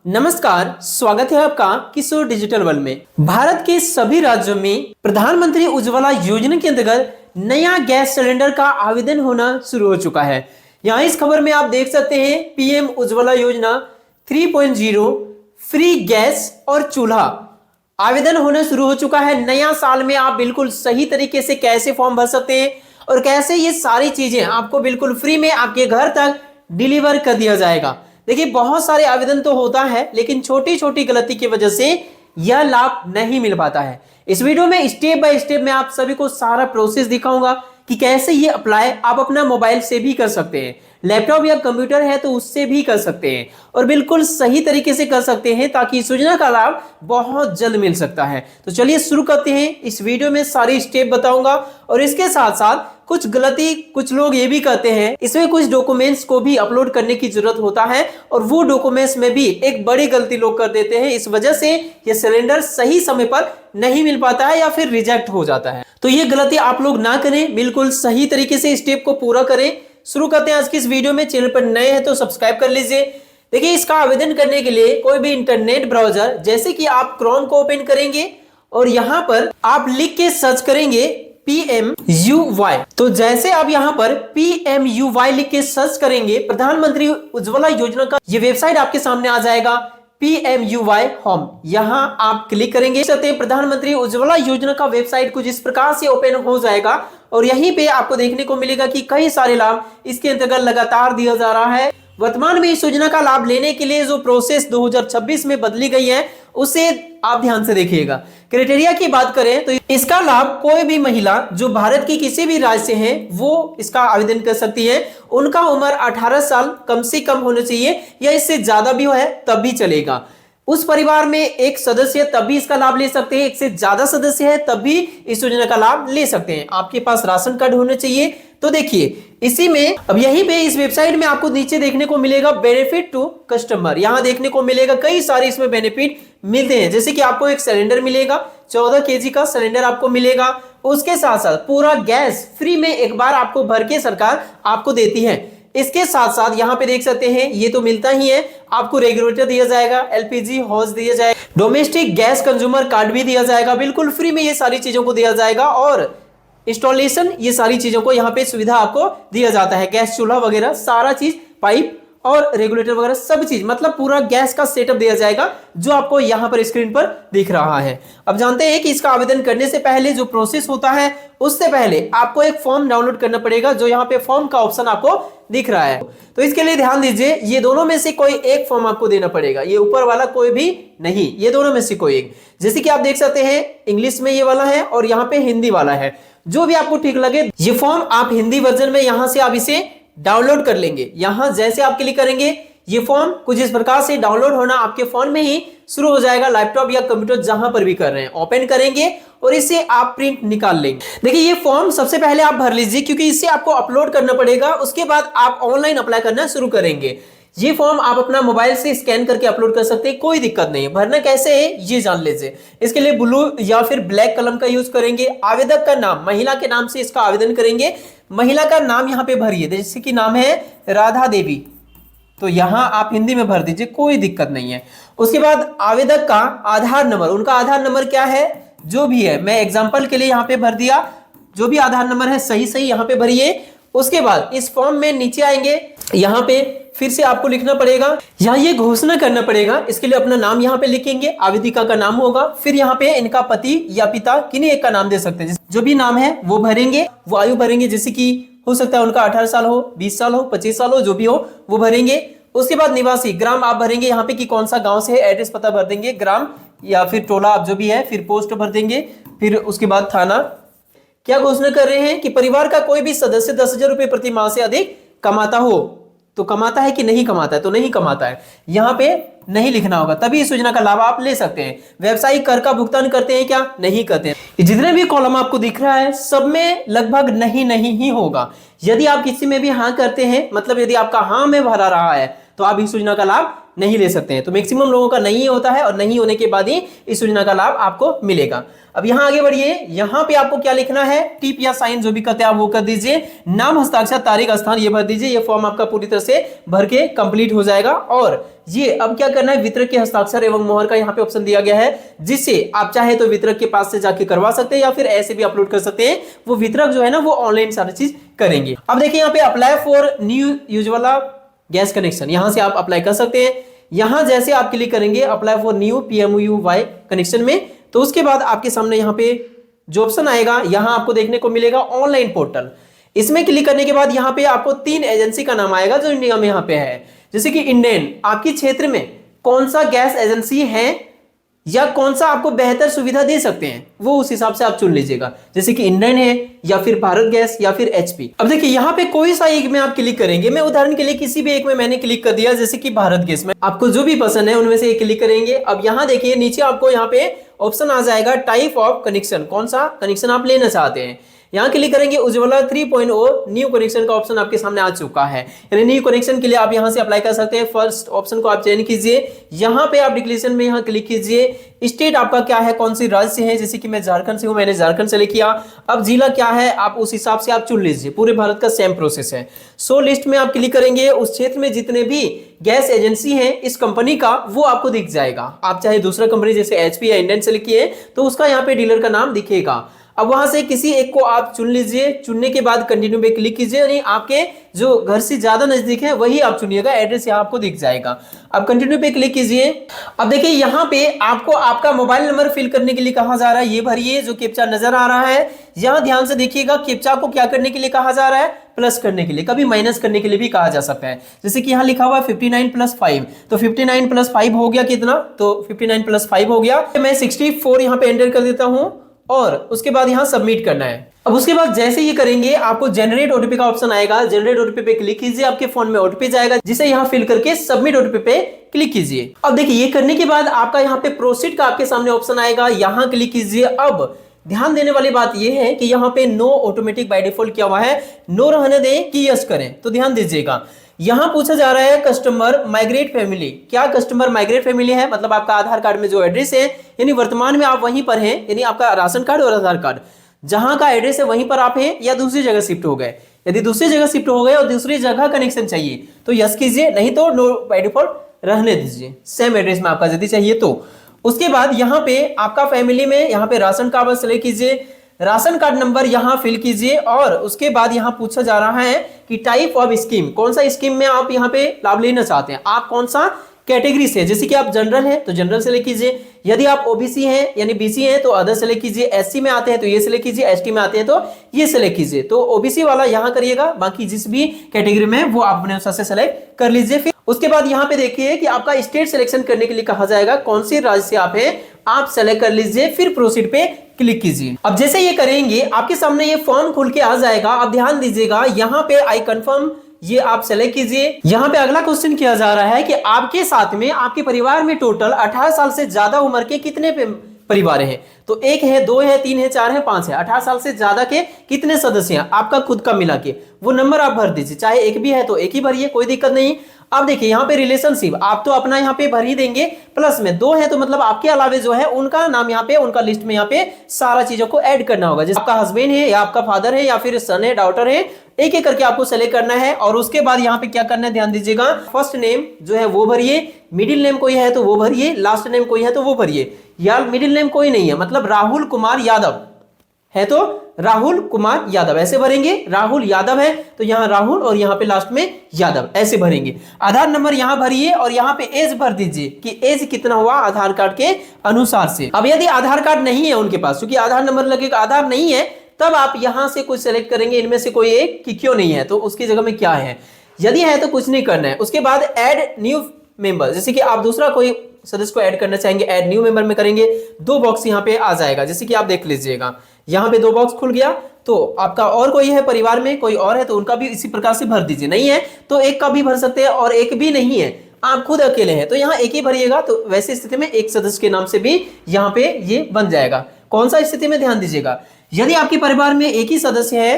नमस्कार, स्वागत है आपका किशोर डिजिटल वर्ल्ड में। भारत के सभी राज्यों में प्रधानमंत्री उज्ज्वला योजना के अंतर्गत नया गैस सिलेंडर का आवेदन होना शुरू हो चुका है। यहाँ इस खबर में आप देख सकते हैं पीएम उज्ज्वला योजना 3.0 फ्री गैस और चूल्हा आवेदन होना शुरू हो चुका है। नया साल में आप बिल्कुल सही तरीके से कैसे फॉर्म भर सकते हैं और कैसे ये सारी चीजें आपको बिल्कुल फ्री में आपके घर तक डिलीवर कर दिया जाएगा। देखिए, बहुत सारे आवेदन तो होता है, लेकिन छोटी छोटी गलती की वजह से यह लाभ नहीं मिल पाता है। इस वीडियो में स्टेप बाय स्टेप मैं आप सभी को सारा प्रोसेस दिखाऊंगा कि कैसे ये अप्लाई आप अपना मोबाइल से भी कर सकते हैं, लैपटॉप या कंप्यूटर है तो उससे भी कर सकते हैं और बिल्कुल सही तरीके से कर सकते हैं ताकि इस योजना का लाभ बहुत जल्द मिल सकता है। तो चलिए शुरू करते हैं। इस वीडियो में सारी स्टेप बताऊंगा और इसके साथ साथ कुछ गलती कुछ लोग ये भी करते हैं, इसमें कुछ डॉक्यूमेंट्स को भी अपलोड करने की जरूरत होता है और वो डॉक्यूमेंट्स में भी एक बड़ी गलती लोग कर देते हैं। इस वजह से ये सिलेंडर सही समय पर नहीं मिल पाता है या फिर रिजेक्ट हो जाता है। तो ये गलती आप लोग ना करें, बिल्कुल सही तरीके से स्टेप को पूरा करें। शुरू करते हैं आज की इस वीडियो में। चैनल पर नए हैं तो सब्सक्राइब कर लीजिए। देखिए, इसका आवेदन करने के लिए कोई भी इंटरनेट ब्राउजर जैसे कि आप क्रोम को ओपन करेंगे और यहां पर आप लिख के सर्च करेंगे PMUY। तो जैसे आप यहां पर PMUY लिख के सर्च करेंगे, प्रधानमंत्री उज्ज्वला योजना का ये वेबसाइट आपके सामने आ जाएगा, PMUY होम। यहां आप क्लिक करेंगे, प्रधानमंत्री उज्ज्वला योजना का वेबसाइट कुछ इस प्रकार से ओपन हो जाएगा और यहीं पे आपको देखने को मिलेगा कि कई सारे लाभ इसके अंतर्गत लगातार दिया जा रहा है। वर्तमान में इस योजना का लाभ लेने के लिए जो प्रोसेस 2026 में बदली गई है उसे आप ध्यान से देखिएगा। क्राइटेरिया की बात करें तो इसका लाभ कोई भी महिला जो भारत की किसी भी राज्य से है वो इसका आवेदन कर सकती है। उनका उम्र 18 साल कम से कम होना चाहिए या इससे ज्यादा भी है तब भी चलेगा। उस परिवार में एक सदस्य तब भी इसका लाभ ले सकते हैं, एक से ज्यादा सदस्य है तब भी इस योजना का लाभ ले सकते हैं। आपके पास राशन कार्ड होना चाहिए। तो देखिए, इसी में अब यहीं पे इस वेबसाइट में आपको नीचे देखने को मिलेगा बेनिफिट टू कस्टमर। यहां देखने को मिलेगा कई सारे इसमें बेनिफिट मिलते हैं, जैसे कि आपको एक सिलेंडर मिलेगा, 14 केजी का सिलेंडर आपको मिलेगा। उसके साथ साथ पूरा गैस फ्री में एक बार आपको भर के सरकार आपको देती है। इसके साथ साथ यहाँ पे देख सकते हैं ये तो मिलता ही है, आपको रेगुलेटर दिया जाएगा, LPG हॉज दिया जाएगा, डोमेस्टिक गैस कंज्यूमर कार्ड भी दिया जाएगा, बिल्कुल फ्री में ये सारी चीजों को दिया जाएगा और इंस्टॉलेशन ये सारी चीजों को यहाँ पे सुविधा आपको दिया जाता है। गैस चूल्हा वगैरह सारा चीज, पाइप और रेगुलेटर वगैरह सब चीज, मतलब पूरा गैस का सेटअप दिया जाएगा जो आपको यहाँ पर स्क्रीन पर दिख रहा है। अब जानते हैं कि इसका आवेदन करने से पहले जो प्रोसेस होता है उससे पहले आपको एक फॉर्म डाउनलोड करना पड़ेगा, जो यहाँ पे फॉर्म का ऑप्शन आपको दिख रहा है। तो इसके लिए ध्यान दीजिए, ये दोनों में से कोई एक फॉर्म आपको देना पड़ेगा, ये ऊपर वाला कोई भी नहीं, ये दोनों में से कोई एक। जैसे कि आप देख सकते हैं इंग्लिश में ये वाला है और यहाँ पे हिंदी वाला है, जो भी आपको ठीक लगे ये फॉर्म आप हिंदी वर्जन में यहां से आप इसे डाउनलोड कर लेंगे। यहां जैसे आप क्लिक करेंगे ये फॉर्म कुछ इस प्रकार से डाउनलोड होना आपके फोन में ही शुरू हो जाएगा, लैपटॉप या कंप्यूटर जहां पर भी कर रहे हैं। ओपन करेंगे और इसे आप प्रिंट निकाल लेंगे। देखिए, ये फॉर्म सबसे पहले आप भर लीजिए क्योंकि इसे आपको अपलोड करना पड़ेगा, उसके बाद आप ऑनलाइन अप्लाई करना शुरू करेंगे। ये फॉर्म आप अपना मोबाइल से स्कैन करके अपलोड कर सकते हैं, कोई दिक्कत नहीं है। भरना कैसे है ये जान लीजिए। इसके लिए ब्लू या फिर ब्लैक कलम का यूज करेंगे। आवेदक का नाम महिला के नाम से इसका आवेदन करेंगे। महिला का नाम यहाँ पे भरिए, जैसे कि नाम है राधा देवी, तो यहां आप हिंदी में भर दीजिए, कोई दिक्कत नहीं है। उसके बाद आवेदक का आधार नंबर, उनका आधार नंबर क्या है जो भी है, मैं एग्जांपल के लिए यहाँ पे भर दिया, जो भी आधार नंबर है सही सही यहाँ पे भरिए। उसके बाद इस फॉर्म में नीचे आएंगे, यहाँ पे फिर से आपको लिखना पड़ेगा, यहाँ ये घोषणा करना पड़ेगा। इसके लिए अपना नाम यहाँ पे लिखेंगे, आवेदिका का नाम होगा, फिर यहाँ पे इनका पति या पिता किन्हीं एक का नाम दे सकते हैं, जो भी नाम है वो भरेंगे। वो आयु भरेंगे, जैसे कि हो सकता है उनका 18 साल हो, 20 साल हो, 25 साल हो, जो भी हो वो भरेंगे। उसके बाद निवासी ग्राम आप भरेंगे, यहाँ पे कि कौन सा गांव से है, एड्रेस पता भर देंगे, ग्राम या फिर टोला आप जो भी है, फिर पोस्ट भर देंगे। फिर उसके बाद थाना। क्या घोषणा कर रहे हैं कि परिवार का कोई भी सदस्य 10,000 रुपए प्रति माह से अधिक कमाता हो, तो कमाता है कि नहीं कमाता है, तो नहीं कमाता है, यहाँ पे नहीं लिखना होगा, तभी इस योजना का लाभ आप ले सकते हैं। व्यवसायिक कर का भुगतान करते हैं क्या, नहीं करते हैं। जितने भी कॉलम आपको दिख रहा है सब में लगभग नहीं नहीं ही होगा। यदि आप किसी में भी हाँ करते हैं, मतलब यदि आपका हाँ में भरा रहा है तो आप इस योजना का लाभ नहीं ले सकते हैं। तो मैक्सिमम लोगों का नहीं होता है और नहीं होने के बाद ही इस योजना का लाभ आपको मिलेगा। अब यहां आगे बढ़िए, यहां पे आपको क्या लिखना है, टिप या साइन जो भी करते हैं आप वो कर दीजिए, नाम, हस्ताक्षर, तारीख, स्थान ये भर दीजिए। ये फॉर्म आपका पूरी तरह से भर के कंप्लीट हो जाएगा। और ये अब क्या करना है, वितरक के हस्ताक्षर एवं मोहर का यहाँ पे ऑप्शन दिया गया है, जिससे आप चाहे तो वितरक के पास से जाके करवा सकते हैं या फिर ऐसे भी अपलोड कर सकते हैं। वो वितरक जो है ना वो ऑनलाइन सारी चीज करेंगे। अब देखिए यहाँ पे apply for new Ujjwala gas connection, यहां से आप अप्लाई कर सकते हैं। यहां जैसे आप क्लिक करेंगे apply for new PMUY connection में, तो उसके बाद आपके सामने यहाँ पे जो ऑप्शन आएगा, यहां आपको देखने को मिलेगा ऑनलाइन पोर्टल। इसमें क्लिक करने के बाद यहाँ पे आपको 3 एजेंसी का नाम आएगा जो इंडिया में यहाँ पे है, जैसे कि इंडियन, आपके क्षेत्र में कौन सा गैस एजेंसी है या कौन सा आपको बेहतर सुविधा दे सकते हैं वो उस हिसाब से आप चुन लीजिएगा, जैसे कि इंडियन है या फिर भारत गैस या फिर HP। अब देखिए यहाँ पे कोई सा एक में आप क्लिक करेंगे, मैं उदाहरण के लिए किसी भी एक में मैंने क्लिक कर दिया, जैसे कि भारत गैस में, आपको जो भी पसंद है उनमें से एक क्लिक करेंगे। अब यहाँ देखिए नीचे आपको यहाँ पे ऑप्शन आ जाएगा टाइप ऑफ कनेक्शन, कौन सा कनेक्शन आप लेना चाहते हैं। यहाँ क्लिक करेंगे, उज्ज्वला 3.0 न्यू कनेक्शन का ऑप्शन आपके सामने आ चुका है, यानी न्यू कनेक्शन के लिए आप यहाँ से अप्लाई कर सकते हैं। फर्स्ट ऑप्शन को आप चयन कीजिए, यहाँ पे आप डिक्लेरेशन में यहाँ क्लिक कीजिए। स्टेट आपका क्या है, कौन सी राज्य से है, जैसे कि मैं झारखंड से हूँ, मैंने झारखंड सेलेक्ट किया। अब जिला क्या है आप उस हिसाब से आप चुन लीजिए, पूरे भारत का सेम प्रोसेस है। सो लिस्ट में आप क्लिक करेंगे, उस क्षेत्र में जितने भी गैस एजेंसी है इस कंपनी का वो आपको दिख जाएगा। आप चाहे दूसरा कंपनी जैसे HP या इंडियन सेलेक्ट किए तो उसका यहाँ पे डीलर का नाम दिखेगा। अब वहां से किसी एक को आप चुन लीजिए, चुनने के बाद कंटिन्यू पे क्लिक कीजिए, यानी आपके जो घर से ज्यादा नजदीक है वही आप चुनिएगा, एड्रेस यहाँ आपको दिख जाएगा। अब कंटिन्यू पे क्लिक कीजिए। अब देखिए यहाँ पे आपको आपका मोबाइल नंबर फिल करने के लिए कहा जा रहा है, ये भरिए जो कैप्चा नजर आ रहा है। यहाँ ध्यान से देखिएगा, कैप्चा को क्या करने के लिए कहा जा रहा है, प्लस करने के लिए, कभी माइनस करने के लिए भी कहा जा सकता है। जैसे कि यहाँ लिखा हुआ 59 + 5, तो 59 + 5 हो गया कितना, तो 59 + 5 हो गया। मैं 64 यहाँ पे एंटर कर देता हूँ और उसके बाद यहाँ सबमिट करना है। अब उसके बाद जैसे ये करेंगे आपको जनरेट OTP का ऑप्शन आएगा, जनरेट OTP पे क्लिक कीजिए, आपके फोन में OTP जाएगा, जिसे यहाँ फिल करके सबमिट OTP पे क्लिक कीजिए। अब देखिए ये करने के बाद आपका यहाँ पे प्रोसीड का आपके सामने ऑप्शन आएगा, यहाँ क्लिक कीजिए। अब ध्यान देने वाली बात यह है कि यहाँ पे नो ऑटोमेटिक बाय डिफॉल्ट किया हुआ है, नो रहने दें कि यस करें, तो ध्यान दीजिएगा। यहां पूछा जा रहा है कस्टमर माइग्रेट फैमिली, क्या कस्टमर माइग्रेट फैमिली है, मतलब आपका आधार कार्ड में जो एड्रेस है, यानी वर्तमान में आप वहीं पर हैं, यानी आपका राशन कार्ड और आधार कार्ड जहां का एड्रेस है वहीं पर आप हैं, या दूसरी जगह शिफ्ट हो गए। यदि दूसरी जगह शिफ्ट हो गए और दूसरी जगह कनेक्शन चाहिए तो यस कीजिए, नहीं तो नो बाय डिफॉल्ट रहने दीजिए, सेम एड्रेस में आपका यदि चाहिए तो। उसके बाद यहाँ पे आपका फैमिली में यहाँ पे राशन कार्ड सेलेक्ट कीजिए, राशन कार्ड नंबर यहाँ फिल कीजिए और उसके बाद यहाँ पूछा जा रहा है कि टाइप ऑफ स्कीम, कौन सा स्कीम में आप यहाँ पे लाभ लेना चाहते हैं, आप कौन सा कैटेगरी से, जैसे कि आप जनरल हैं तो जनरल सेलेक्ट कीजिए, यदि आप OBC हैं यानी BC हैं तो अदर सेलेक्ट कीजिए, SC में आते हैं तो ये सेलेक्ट कीजिए, ST में आते हैं तो ये सेलेक्ट कीजिए। तो OBC वाला यहाँ करिएगा, बाकी जिस भी कैटेगरी में वो आप अपने अनुसार से सेलेक्ट कर लीजिए। फिर उसके बाद यहाँ पे देखिए कि आपका स्टेट सिलेक्शन करने के लिए कहा जाएगा, कौन से राज्य से आप हैं आप सेलेक्ट कर लीजिए, फिर प्रोसीड पे क्लिक कीजिए। अब जैसे ये करेंगे आपके सामने ये फॉर्म खुल के आ जाएगा। अब ध्यान दीजिएगा यहाँ पे आई कंफर्म ये आप सेलेक्ट कीजिए। यहाँ पे अगला क्वेश्चन किया जा रहा है कि आपके साथ में आपके परिवार में टोटल 18 साल से ज्यादा उम्र के कितने परिवार हैं, तो 1 है, 2 है, 3 है, 4 है, 5 है। 18 साल से ज्यादा के कितने सदस्य हैं आपका खुद का मिला के, वो नंबर आप भर दीजिए, चाहे एक भी है तो एक ही भरिए, कोई दिक्कत नहीं। अब देखिए यहाँ पे रिलेशनशिप आप तो अपना यहाँ पे भर ही देंगे, प्लस में 2 है तो मतलब आपके अलावे जो है उनका नाम यहाँ पे, उनका लिस्ट में यहाँ पे सारा चीजों को ऐड करना होगा, जैसे आपका हस्बैंड है या आपका फादर है या फिर सन है, डॉटर है, एक एक करके आपको सेलेक्ट करना है। और उसके बाद यहाँ पे क्या करना है ध्यान दीजिएगा, फर्स्ट नेम जो है वो भरिए, मिडिल नेम कोई है तो वो भरिए, लास्ट नेम कोई है तो वो भरिए। या मिडिल नेम कोई नहीं है, मतलब राहुल कुमार यादव है तो राहुल कुमार यादव ऐसे भरेंगे, राहुल यादव है तो यहाँ राहुल और यहाँ पे लास्ट में यादव ऐसे भरेंगे। आधार नंबर यहाँ भरिए और यहाँ पे एज भर दीजिए कि एज कितना हुआ आधार कार्ड के अनुसार से। अब यदि आधार कार्ड नहीं है उनके पास, क्योंकि आधार नंबर लगेगा, आधार नहीं है, तब आप यहां से कुछ सेलेक्ट करेंगे इनमें से कोई एक कि क्यों नहीं है तो उसकी जगह में क्या है, यदि है तो कुछ नहीं करना है। उसके बाद ऐड न्यू मेंबर, जैसे कि आप दूसरा कोई सदस्य को ऐड करना चाहेंगे, ऐड न्यू मेंबर में करेंगे, 2 बॉक्स यहाँ पे आ जाएगा, जैसे कि आप देख लीजिएगा यहाँ पे 2 बॉक्स खुल गया। तो आपका और कोई है परिवार में कोई और है तो उनका भी इसी प्रकार से भर दीजिए, नहीं है तो एक का भी भर सकते हैं और एक भी नहीं है आप खुद अकेले हैं तो यहाँ एक ही भरिएगा। तो वैसी स्थिति में एक सदस्य के नाम से भी यहाँ पे ये बन जाएगा। कौन सा स्थिति में ध्यान दीजिएगा, यदि आपके परिवार में एक ही सदस्य है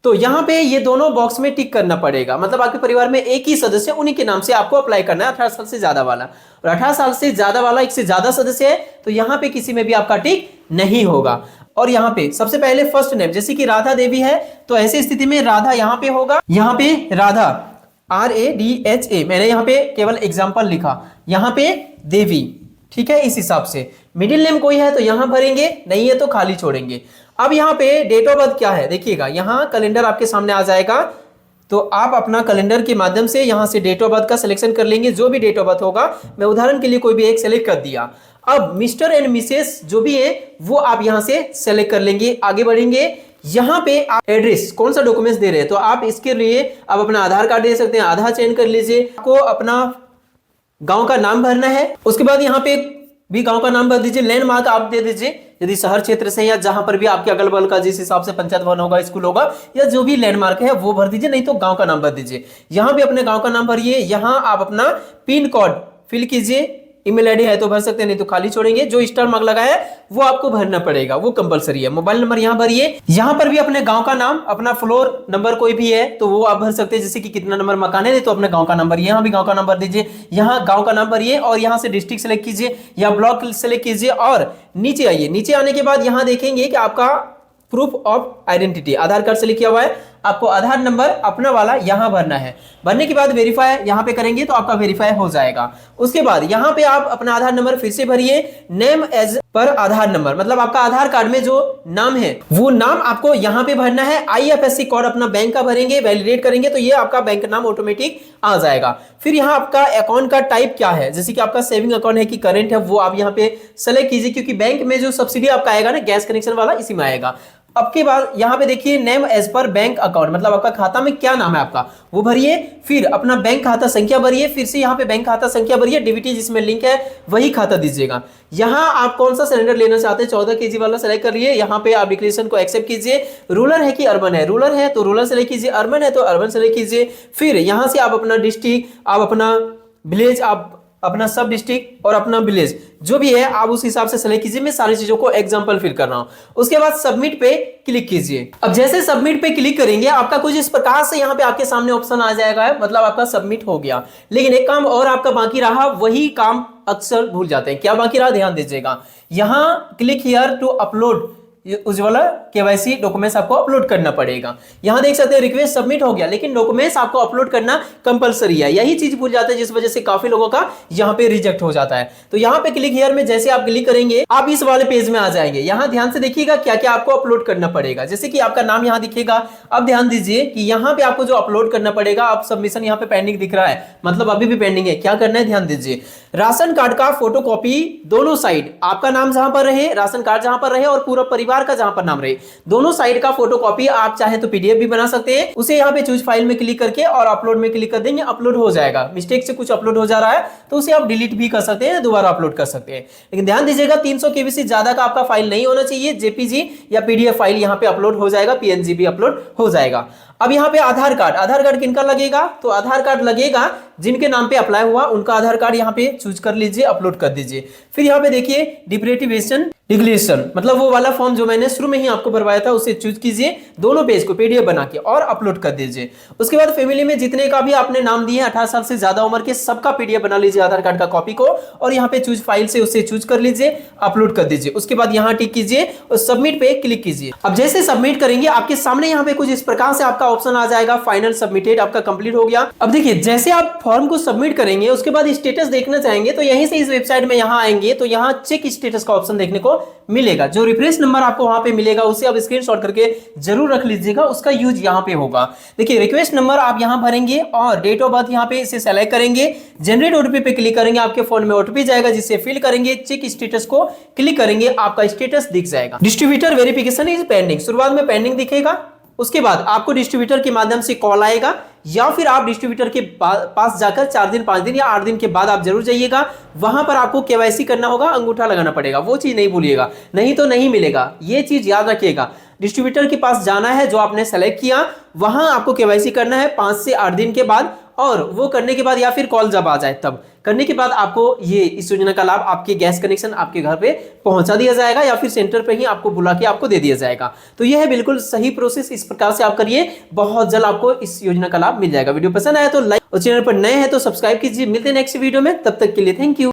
तो यहाँ पे ये दोनों बॉक्स में टिक करना पड़ेगा, मतलब आपके परिवार में एक ही सदस्य उन्हीं के नाम से आपको अप्लाई करना है 18 साल से ज्यादा वाला, और 18 साल से ज्यादा वाला एक से ज्यादा सदस्य है तो यहाँ पे किसी में भी आपका टिक नहीं होगा। और यहाँ पे सबसे पहले फर्स्ट नेम, जैसे कि राधा देवी है तो ऐसी स्थिति में राधा यहाँ पे होगा, यहाँ पे राधा RADHA, मैंने यहाँ पे केवल एग्जाम्पल लिखा, यहाँ पे देवी, ठीक है। इस हिसाब से मिडिल नेम कोई है तो यहाँ भरेंगे, नहीं है तो खाली छोड़ेंगे। अब यहाँ पे डेट ऑफ बर्थ क्या है देखिएगा, यहाँ कैलेंडर आपके सामने आ जाएगा, तो आप अपना कैलेंडर के माध्यम से यहाँ से डेट ऑफ बर्थ का सिलेक्शन कर लेंगे, जो भी डेट ऑफ बर्थ होगा। मैं उदाहरण के लिए कोई भी एक सेलेक्ट कर दिया। अब मिस्टर एंड मिसेस जो भी है वो आप यहाँ से सेलेक्ट कर लेंगे। आगे बढ़ेंगे, यहाँ पे आप एड्रेस कौन सा डॉक्यूमेंट्स दे रहे हैं तो आप इसके लिए आप अपना आधार कार्ड दे सकते हैं, आधार चयन कर लीजिए। आपको अपना गांव का नाम भरना है, उसके बाद यहाँ पे भी गांव का नाम भर दीजिए। लैंडमार्क आप दे दीजिए, यदि शहर क्षेत्र से या जहां पर भी आपके अगल बगल का जिस हिसाब से पंचायत भवन होगा, स्कूल होगा या जो भी लैंडमार्क है वो भर दीजिए, नहीं तो गांव का नाम भर दीजिए। यहां भी अपने गांव का नाम भरिए, यहां आप अपना पिन कोड फिल कीजिए। ईमेल आईडी है तो भर सकते हैं, नहीं तो खाली छोड़ेंगे। जो स्टार मार्क लगा है वो आपको भरना पड़ेगा, वो कंपलसरी है। मोबाइल नंबर यहाँ भरिए, यहाँ पर भी अपने गांव का नाम, अपना फ्लोर नंबर कोई भी है तो वो आप भर सकते हैं, जैसे कि कितना नंबर मकान है, नहीं तो अपने गांव का नंबर, यहाँ भी गांव का नंबर दीजिए, यहाँ गांव का नाम भरिए और यहाँ से डिस्ट्रिक्ट सेलेक्ट कीजिए या ब्लॉक सेलेक्ट कीजिए और नीचे आइए। नीचे आने के बाद यहाँ देखेंगे कि आपका proof of identity Aadhaar card से लिखा हुआ है, आपको आधार नंबर अपना वाला यहां भरना है। भरने के बाद वेरीफाई यहां पे करेंगे तो आपका वेरीफाई हो जाएगा। उसके बाद यहां पे आप अपना आधार नंबर फिर से भरिए, नेम एज पर आधार नंबर, मतलब आपका आधार कार्ड में जो नाम है वो नाम आपको यहां पे भरना है। IFSC कोड अपना बैंक का भरेंगे, वैलिडेट करेंगे तो ये आपका बैंक नाम ऑटोमेटिक आ जाएगा। फिर यहाँ आपका अकाउंट का टाइप क्या है, जैसे कि आपका सेविंग अकाउंट है कि करेंट है, वो आप यहाँ पे सेलेक्ट कीजिए, क्योंकि बैंक में जो सब्सिडी आपका आएगा ना गैस कनेक्शन वाला, इसी में आएगा। अब के बाद यहाँ पे देखिए नेम एज पर बैंक अकाउंट, मतलब आपका खाता में क्या नाम है आपका वो भरिए। फिर अपना बैंक खाता संख्या भरिए, फिर से यहाँ पे बैंक खाता संख्या भरिए, डीबीटी जिसमें लिंक है वही खाता दीजिएगा। यहाँ आप कौन सा सिलेंडर लेना चाहते हैं 14 kg वाला सेलेक्ट करिए। यहाँ पे आप डिक्लेरेशन को एक्सेप्ट कीजिए। रूरल है कि अर्बन है, रूरल है तो रूरल सेलेक्ट कीजिए, अर्बन है तो अर्बन सेलेक्ट कीजिए। फिर यहाँ से आप अपना डिस्ट्रिक्ट, आप अपना विलेज, आप अपना सब डिस्ट्रिक्ट और अपना विलेज जो भी है आप उस हिसाब से सेलेक्ट कीजिए। मैं सारी चीजों को एग्जांपल फिल कर रहा हूं। उसके बाद सबमिट पे क्लिक कीजिए। अब जैसे सबमिट पे क्लिक करेंगे आपका कुछ इस प्रकार से यहाँ पे आपके सामने ऑप्शन आ जाएगा, मतलब आपका सबमिट हो गया। लेकिन एक काम और आपका बाकी रहा, वही काम अक्सर भूल जाते हैं। क्या बाकी रहा ध्यान दीजिएगा, यहाँ click here to upload Ujjwala KYC documents आपको अपलोड करना पड़ेगा। यहां देख सकते हैं रिक्वेस्ट सबमिट हो गया, लेकिन डॉक्यूमेंट्स आपको अपलोड करना कंपलसरी है। यही चीज भूल जाते हैं जिस वजह से काफी लोगों का यहां पे रिजेक्ट हो जाता है। तो यहां पे क्लिक हियर में जैसे आप क्लिक करेंगे आप इस वाले पेज में आ जाएंगे। यहां ध्यान से देखिएगा क्या क्या आपको अपलोड करना पड़ेगा, जैसे कि आपका नाम यहां दिखेगा। अब ध्यान दीजिए कि यहां पे आपको जो अपलोड करना पड़ेगा, आप सबमिशन यहां पे पेंडिंग दिख रहा है, मतलब अभी भी पेंडिंग है। क्या करना है ध्यान दीजिए, राशन कार्ड का फोटोकॉपी दोनों साइड, आपका नाम जहां पर रहे, राशन कार्ड जहां पर रहे और पूरा परिवार का जहां पर नाम रहे, दोनों साइड का फोटोकॉपी आप चाहे तो PDF भी बना सकते हैं। उसे यहाँ पे चूज फाइल में क्लिक करके और अपलोड में क्लिक कर देंगे, अपलोड हो जाएगा। मिस्टेक से कुछ अपलोड हो जा रहा है तो उसे आप डिलीट भी कर सकते हैं, दोबारा अपलोड कर सकते हैं। लेकिन ध्यान दीजिएगा 300 KB से ज्यादा का आपका फाइल नहीं होना चाहिए। JPG या PDF फाइल यहाँ पे अपलोड हो जाएगा, PNG भी अपलोड हो जाएगा। अब यहाँ पे आधार कार्ड, आधार कार्ड किनका लगेगा, तो आधार कार्ड लगेगा जिनके नाम पे अप्लाई हुआ उनका आधार कार्ड यहाँ पे चूज कर लीजिए, अपलोड कर दीजिए। फिर यहाँ पे देखिए डिप्रेटिवेशन डिक्लेरेशन, मतलब वो वाला फॉर्म जो मैंने शुरू में ही आपको भरवाया था उसे चूज कीजिए, दोनों पेज को PDF बना के और अपलोड कर दीजिए। उसके बाद फैमिली में जितने का भी आपने नाम दिए 18 साल से ज्यादा उम्र के, सबका PDF बना लीजिए आधार कार्ड का कॉपी को और यहाँ पे चूज फाइल से उसे चूज कर लीजिए, अपलोड कर दीजिए। उसके बाद यहाँ टिक कीजिए और सबमिट पे क्लिक कीजिए। अब जैसे सबमिट करेंगे आपके सामने यहाँ पे कुछ इस प्रकार से आपका ऑप्शन आ जाएगा, फाइनल सबमिटेड, आपका कंप्लीट हो गया। अब देखिए जैसे आप फॉर्म को सबमिट करेंगे उसके बाद स्टेटस देखना चाहेंगे तो यहीं से इस वेबसाइट में यहाँ आएंगे तो यहाँ चेक स्टेटस का ऑप्शन देखने को मिलेगा। जो रिफरेंस नंबर आपको वहां पे मिलेगा उसे आप स्क्रीनशॉट करके जरूर रख लीजिएगा, उसका यूज यहाँ पे होगा। देखिए रिक्वेस्ट नंबर आप यहाँ भरेंगे और डेट ऑफ बर्थ यहाँ पे इसे सेलेक्ट करेंगे, जनरेट OTP पे क्लिक करेंगे, आपके फोन में OTP जाएगा जिसे फिल करेंगे, चेक स्टेटस को क्लिक करेंगे, आपका स्टेटस दिख जाएगा। डिस्ट्रीब्यूटर वेरिफिकेशन इज पेंडिंग, शुरुआत में पेंडिंग दिखेगा, उसके बाद आपको डिस्ट्रीब्यूटर के माध्यम से कॉल आएगा या फिर आप डिस्ट्रीब्यूटर के पास जाकर 4 दिन 5 दिन या 8 दिन के बाद आप जरूर जाइएगा। वहां पर आपको KYC करना होगा, अंगूठा लगाना पड़ेगा, वो चीज नहीं भूलिएगा, नहीं तो नहीं मिलेगा। ये चीज याद रखिएगा, डिस्ट्रीब्यूटर के पास जाना है जो आपने सेलेक्ट किया, वहां आपको KYC करना है 5 से 8 दिन के बाद और वो करने के बाद या फिर कॉल जब आ जाए तब करने के बाद आपको ये इस योजना का लाभ आपके गैस कनेक्शन आपके घर पे पहुंचा दिया जाएगा या फिर सेंटर पे ही आपको बुला के आपको दे दिया जाएगा। तो यह है बिल्कुल सही प्रोसेस, इस प्रकार से आप करिए, बहुत जल्द आपको इस योजना का लाभ मिल जाएगा। वीडियो पसंद आया तो लाइक और चैनल पर नए हैं तो सब्सक्राइब कीजिए। मिलते हैं नेक्स्ट वीडियो में, तब तक के लिए थैंक यू।